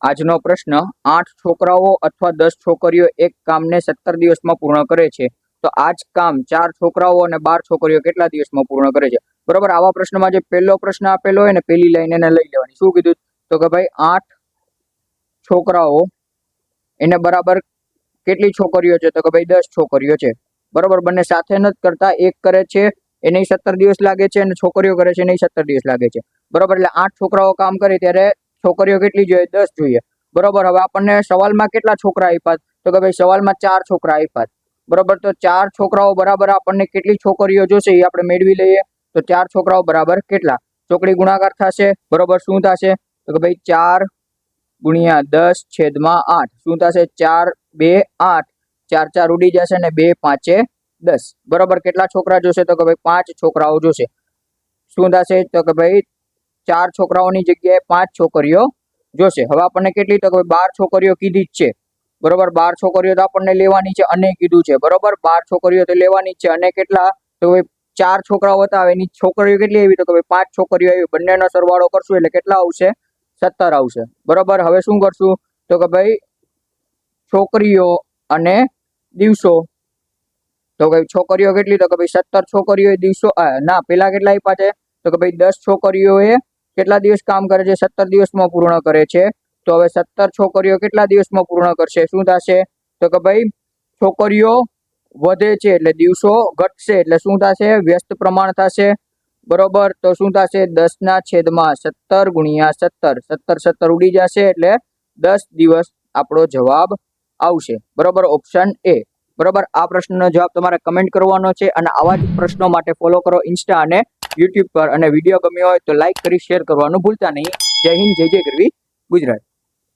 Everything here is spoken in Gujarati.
આજનો પ્રશ્ન 8 છોકરાઓ અથવા 10 છોકરીઓ એક કામને 17 દિવસમાં પૂર્ણ કરે છે તો આ જ કામ 4 છોકરાઓ અને 12 છોકરીઓ કેટલા દિવસમાં પૂર્ણ કરે છે? બરોબર, આવા પ્રશ્નમાં જે પહેલો પ્રશ્ન આપેલો હોય ને પહેલી લાઈન એને લઈ લેવાની. શું કીધું? તો કે ભાઈ 8 છોકરાઓ એને બરાબર કેટલી છોકરીઓ છે? તો કે ભાઈ 10 છોકરીઓ છે. બરોબર, બંને સાથે નથી કરતા, એક કરે છે એને 17 દિવસ લાગે છે અને છોકરીઓ કરે છે એને 17 દિવસ લાગે છે. બરોબર, એટલે 8 છોકરાઓ કામ કરે ત્યારે છોકરીઓ કેટલી જોઈએ? 10 જોઈએ. બરોબર, હવે આપણને સવાલમાં કેટલા છોકરા આપ્યા? તો કે ભાઈ સવાલમાં 4 છોકરા આપ્યા. બરોબર, તો 4 છોકરાઓ બરાબર આપણને કેટલી છોકરીઓ જોશે એ આપણે મેળવી લઈએ. તો 4 છોકરાઓ બરાબર કેટલા? ચોકડી ગુણાકાર થશે. બરોબર, શું થશે? તો કે ભાઈ 4 ગુણ્યા 10 છેદમાં 8. શું થશે? 4 2 8. 4 4 ઉડી જશે ને 2 5 10. બરોબર, કેટલા છોકરા જોશે? તો કે ભાઈ 5 છોકરાઓ જોશે. શું થશે? તો કે ભાઈ 4 છોકરાઓની જગ્યાએ 5 છોકરીઓ જોશે. હવે આપણને કેટલી? તો કે 12 છોકરીઓ કીધી જ છે. બરોબર, 12 છોકરીઓ તો આપણને લેવાની છે અને કીધું છે. બરોબર, 12 છોકરીઓ તો લેવાની જ છે અને કેટલા? તો ભાઈ 4 છોકરાઓ હતા, એની છોકરીઓ કેટલી આવી? તો કે ભાઈ 5 છોકરીઓ આવી. બંનેનો સરવાળો કરશું એટલે કેટલા આવશે? 17 આવશે. બરોબર, હવે શું કરશું? તો કે ભાઈ છોકરીઓ અને દિવસો. તો કે છોકરીઓ કેટલી? તો કે ભાઈ 17 છોકરીઓ દિવસો ના પેલા કેટલા આપ્યા છે? તો કે ભાઈ 10 છોકરીઓએ કેટલા દિવસ કામ કરે છે? 17 દિવસમાં પૂર્ણ કરે છે. તો હવે 17 છોકરીઓ કેટલા દિવસમાં પૂર્ણ કરશે? શું થશે? તો કે ભાઈ છોકરીઓ વધે છે એટલે દિવસો ઘટશે એટલે શું થશે? વ્યસ્ત પ્રમાણ થશે. બરોબર, તો શું થશે? 10/17 ગુણ્યા 17. 17 17 ઉડી જશે એટલે 10 દિવસ આપણો જવાબ આવશે. બરોબર, ઓપ્શન એ. બરોબર, આ પ્રશ્નનો જવાબ તમારે કમેન્ટ કરવાનો છે અને આવા જ પ્રશ્નો માટે ફોલો કરો ઇન્સ્ટા અને યુટ્યુબ પર. અને વિડીયો ગમ્યો હોય તો લાઈક કરી શેર કરવાનું ભૂલતા નહીં. જય હિન્દ, જય જય ગરવી ગુજરાત.